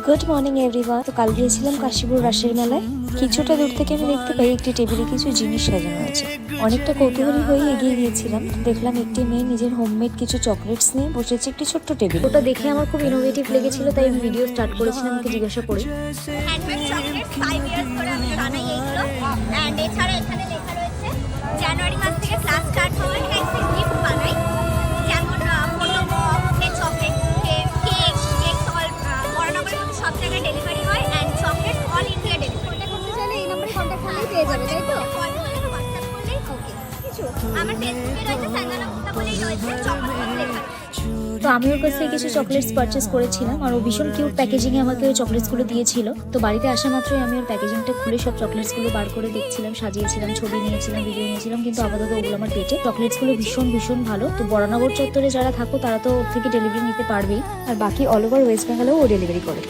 Good morning everyone. তো কাল গিয়েছিলাম কাশীপুর রাসের মেলায়। কিছুটা দূর থেকে আমি দেখতে পাই একটি টেবিলে কিছু জিনিস সাজানো আছে। অনেকটা কৌতূহলী হয়ে এগিয়ে গিয়েছিলাম। দেখলাম একটি মেয়ে নিজের হোমমেড কিছু চকলেটস নিয়ে বসেছে একটি ছোট্ট টেবিল। ওটা দেখে আমার খুব ইনোভেটিভ লেগেছিল, তাই আমি ভিডিও স্টার্ট করেছিলাম ওকে জিজ্ঞাসা করে। হ্যান্ডমেড চকলেট 5 ইয়ার্স ধরে আমি বানাই এইগুলো। এন্ড এছাড়া এখানে লেখা রয়েছে জানুয়ারি মাস থেকে ক্লাস স্টার্ট হবে এন্ড গিফট বানাই, যেমন ফটো বক্স, চকলেট কেক, সল বড়নগরের মধ্যে সব জায়গায় ডেলিভারি হয় and chocolate all India delivery. Contact করতে চাইলে এই নম্বরে কন্টাক্ট করলেই পেয়ে যাবে, তাই তো? কল করলে বা হোয়াটসঅ্যাপ করলেই ওকে। কিছু আমার ফেসবুকে রয়েছে সাঙ্গানা মুক্তা বলেই রয়েছে, চকলেট লেখা। তো আমি ওর কাছ থেকে কিছু চকলেটস পারচেস করেছিলাম আর ও ভীষণ কিউট প্যাকেজিংয়ে আমাকে ওই চকলেটসগুলো দিয়েছিল। তো বাড়িতে আসা মাত্রই আমি ওর প্যাকেজিংটা খুলে সব চকলেটসগুলো বার করে দেখছিলাম, সাজিয়েছিলাম, ছবি নিয়েছিলাম, ভিডিও নিয়েছিলাম, কিন্তু আপাতত ওগুলো আমার পেটে। চকলেটসগুলো ভীষণ ভীষণ ভালো। তো বরানগর চত্বরে যারা থাকো তারা তো ওর থেকে ডেলিভারি নিতে পারবেই, আর বাকি অল ওভার ওয়েস্ট বেঙ্গলেও ও ডেলিভারি করে।